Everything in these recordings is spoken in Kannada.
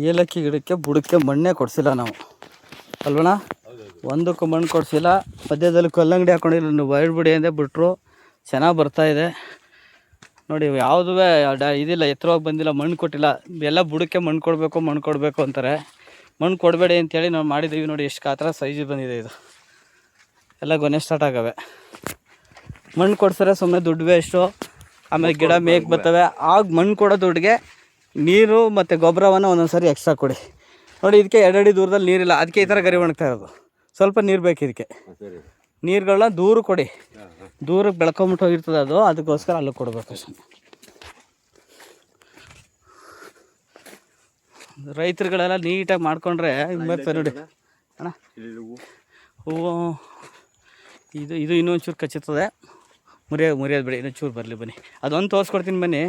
ಏಲಕ್ಕಿ ಗಿಡಕ್ಕೆ ಬುಡಕ್ಕೆ ಮಣ್ಣೇ ಕೊಡಿಸಿಲ್ಲ ನಾವು ಅಲ್ವಣ. ಒಂದಕ್ಕೂ ಮಣ್ಣು ಕೊಡಿಸಿಲ್ಲ. ಮಧ್ಯದಲ್ಲಿ ಕಲ್ಲಂಗಡಿ ಹಾಕೊಂಡಿಲ್ಲ, ವೈಡ್ ಬಿಡಿ ಅಂದರೆ ಬಿಟ್ಟರು. ಚೆನ್ನಾಗಿ ಬರ್ತಾಯಿದೆ ನೋಡಿ. ಯಾವುದೂ ಇದಿಲ್ಲ, ಎತ್ತರವಾಗಿ ಬಂದಿಲ್ಲ, ಮಣ್ಣು ಕೊಟ್ಟಿಲ್ಲ. ಎಲ್ಲ ಬುಡಕ್ಕೆ ಮಣ್ಣು ಕೊಡಬೇಕು ಅಂತಾರೆ. ಮಣ್ಣು ಕೊಡಬೇಡಿ ಅಂತೇಳಿ ನಾವು ಮಾಡಿದ್ದೀವಿ. ನೋಡಿ ಎಷ್ಟು ಆ ಥರ ಸೈಜ್ ಬಂದಿದೆ. ಇದು ಎಲ್ಲ ಗೊನೆ ಸ್ಟಾರ್ಟ್ ಆಗವೆ. ಮಣ್ಣು ಕೊಡ್ಸಿದ್ರೆ ಸುಮ್ಮನೆ ದುಡ್ಡು ವೇಸ್ಟು. ಆಮೇಲೆ ಗಿಡ ಮೇಯ್ಕೆ ಬರ್ತವೆ. ಆಗ ಮಣ್ಣು ಕೊಡೋ ದುಡ್ಡಿಗೆ ನೀರು ಮತ್ತು ಗೊಬ್ಬರವನ್ನು ಒಂದೊಂದು ಸಾರಿ ಎಕ್ಸ್ಟ್ರಾ ಕೊಡಿ. ನೋಡಿ ಇದಕ್ಕೆ 2 ಅಡಿ ದೂರದಲ್ಲಿ ನೀರಿಲ್ಲ, ಅದಕ್ಕೆ ಈ ಥರ ಗರಿ ಒಣಗ್ತಾ ಇರೋದು. ಸ್ವಲ್ಪ ನೀರು ಬೇಕು ಇದಕ್ಕೆ. ನೀರುಗಳನ್ನ ದೂರ ಕೊಡಿ. ದೂರಕ್ಕೆ ಬೆಳ್ಕೊಂಬಿಟ್ಟು ಹೋಗಿರ್ತದೆ ಅದು, ಅದಕ್ಕೋಸ್ಕರ ಅಲ್ಲಿಗೆ ಕೊಡಬೇಕು ಅಷ್ಟೇ. ರೈತರುಗಳೆಲ್ಲ ನೀಟಾಗಿ ಮಾಡ್ಕೊಂಡ್ರೆ ನೋಡಿ ಅಣ್ಣ. ಹೂವು ಇದು ಇನ್ನೊಂಚೂರು ಕಚ್ಚುತ್ತದೆ. ಮುರಿಯೋದು ಬಿಡಿ, ಇನ್ನೊಂಚೂರು ಬರಲಿ ಬನ್ನಿ. ಅದೊಂದು ತೋರಿಸ್ಕೊಡ್ತೀನಿ ಬನ್ನಿ.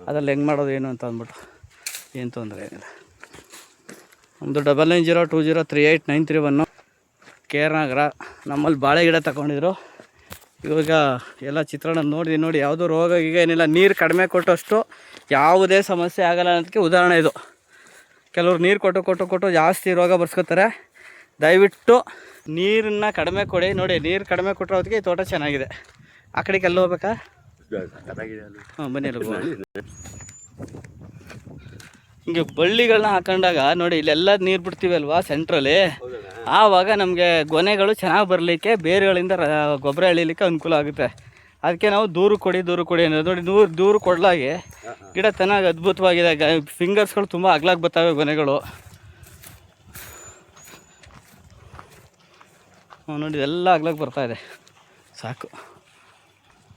ಅದ್ರಲ್ಲಿ ಹೆಂಗೆ ಮಾಡೋದು ಏನು ಅಂತ ಅಂದ್ಬಿಟ್ಟು. ಏನು ತೊಂದರೆ ಏನಿಲ್ಲ. ಒಂದು 9902038931 KR ನಗರ. ನಮ್ಮಲ್ಲಿ ಬಾಳೆ ಗಿಡ ತಗೊಂಡಿದ್ರು. ಇವಾಗ ಎಲ್ಲ ಚಿತ್ರಾನ್ನ ನೋಡಿ ಯಾವುದೂ ರೋಗ ಈಗ ಏನಿಲ್ಲ. ನೀರು ಕಡಿಮೆ ಕೊಟ್ಟಷ್ಟು ಯಾವುದೇ ಸಮಸ್ಯೆ ಆಗಲ್ಲ ಅನ್ನೋದಕ್ಕೆ ಉದಾಹರಣೆ ಇದು. ಕೆಲವ್ರು ನೀರು ಕೊಟ್ಟು ಜಾಸ್ತಿ ರೋಗ ಬರ್ಸ್ಕೊತಾರೆ. ದಯವಿಟ್ಟು ನೀರನ್ನು ಕಡಿಮೆ ಕೊಡಿ. ನೋಡಿ ನೀರು ಕಡಿಮೆ ಕೊಟ್ಟಿರೋದಕ್ಕೆ ಈ ತೋಟ ಚೆನ್ನಾಗಿದೆ. ಆ ಕಡೆಗೆ ಎಲ್ಲ ಹೋಗ್ಬೇಕಾ? ಹಾಂ ಬನ್ನಿ. ಹಿಂಗೆ ಬಳ್ಳಿಗಳನ್ನ ಹಾಕೊಂಡಾಗ ನೋಡಿ ಇಲ್ಲೆಲ್ಲ ನೀರು ಬಿಡ್ತೀವಿ ಅಲ್ವಾ ಸೆಂಟ್ರಲ್ಲಿ. ಆವಾಗ ನಮಗೆ ಗೊನೆಗಳು ಚೆನ್ನಾಗಿ ಬರಲಿಕ್ಕೆ, ಬೇರುಗಳಿಂದ ಗೊಬ್ಬರ ಎಳೀಲಿಕ್ಕೆ ಅನುಕೂಲ ಆಗುತ್ತೆ. ಅದಕ್ಕೆ ನಾವು ದೂರು ಕೊಡಿ ಅನ್ನೋದು. ನೋಡಿ ದೂರು ಕೊಡಲಾಗಿ ಗಿಡ ಚೆನ್ನಾಗಿ ಅದ್ಭುತವಾಗಿದೆ. ಫಿಂಗರ್ಸ್ಗಳು ತುಂಬ ಅಗ್ಲಾಗಿ ಬರ್ತವೆ ಗೊನೆಗಳು. ನೋಡಿ ಎಲ್ಲ ಅಗ್ಲಾಗಿ ಬರ್ತಾಯಿದೆ. ಸಾಕು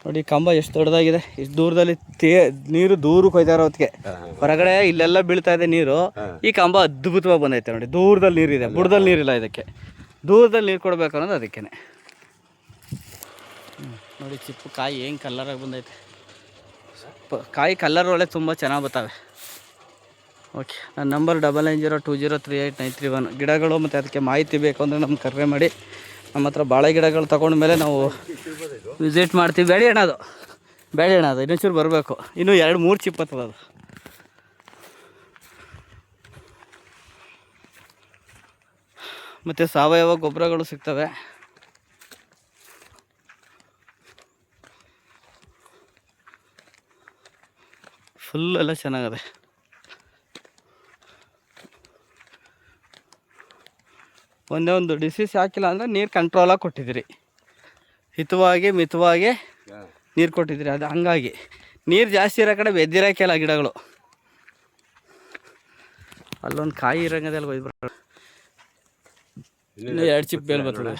ನೋಡಿ ಕಂಬ ಎಷ್ಟು ದೊಡ್ಡದಾಗಿದೆ. ಇಷ್ಟು ದೂರದಲ್ಲಿ ನೀರು ದೂರಕ್ಕೆ ಹೋಯ್ತಾ ಇರೋ ಹೊತ್ತಿಗೆ ಹೊರಗಡೆ ಇಲ್ಲೆಲ್ಲ ಬೀಳ್ತಾ ಇದೆ ನೀರು. ಈ ಕಂಬ ಅದ್ಭುತವಾಗಿ ಬಂದೈತೆ ನೋಡಿ. ದೂರದಲ್ಲಿ ನೀರಿದೆ, ಬುಡದಲ್ಲಿ ನೀರಿಲ್ಲ. ಇದಕ್ಕೆ ದೂರದಲ್ಲಿ ನೀರು ಕೊಡಬೇಕು ಅನ್ನೋದು ಅದಕ್ಕೆ. ನೋಡಿ ಚಿಪ್ಪು ಕಾಯಿ ಹೆಂಗೆ ಕಲ್ಲರಾಗಿ ಬಂದೈತೆ. ಕಾಯಿ ಕಲ್ಲರ್ ಒಳ್ಳೆ ತುಂಬ ಚೆನ್ನಾಗಿ ಬರ್ತವೆ. ಓಕೆ, ನನ್ನ ನಂಬರ್ 9902038931. ಗಿಡಗಳು ಮತ್ತು ಅದಕ್ಕೆ ಮಾಹಿತಿ ಬೇಕು ಅಂದರೆ ನಮ್ಗೆ ಕರೆ ಮಾಡಿ. ನಮ್ಮ ಹತ್ರ ಬಾಳೆ ಗಿಡಗಳು ತೊಗೊಂಡ್ಮೇಲೆ ನಾವು ವಿಸಿಟ್ ಮಾಡ್ತೀವಿ. ಬೇಡ ಅಣ್ಣ ಅದು ಇನ್ನೊಂಚೂರು ಬರಬೇಕು. ಇನ್ನೂ 2-3 ಚಿಪ್ ಬರ್ತದೆ ಅದು. ಮತ್ತು ಸಾವಯವ ಗೊಬ್ಬರಗಳು ಸಿಗ್ತವೆ. ಫುಲ್ ಎಲ್ಲ ಚೆನ್ನಾಗದೆ. ಒಂದೇ ಒಂದು ಡಿಸೀಸ್ ಹಾಕಿಲ್ಲ ಅಂದರೆ ನೀರು ಕಂಟ್ರೋಲಾಗಿ ಕೊಟ್ಟಿದ್ದೀರಿ. ಹಿತವಾಗಿ ಮಿತವಾಗಿ ನೀರು ಕೊಟ್ಟಿದ್ದೀರಿ. ಅದು ಹಂಗಾಗಿ ನೀರು ಜಾಸ್ತಿ ಇರೋ ಕಡೆ ಬೆದ್ದಿರೋಕ್ಕೆಲ್ಲ ಗಿಡಗಳು. ಅಲ್ಲೊಂದು ಕಾಯಿ ಇರೋಂಗದೆಲ್ಲ ಒಯ್ದು ಇನ್ನೂ 2 ಚಿಪ್ ಬೇಲ್ ಬರ್ತದೆ.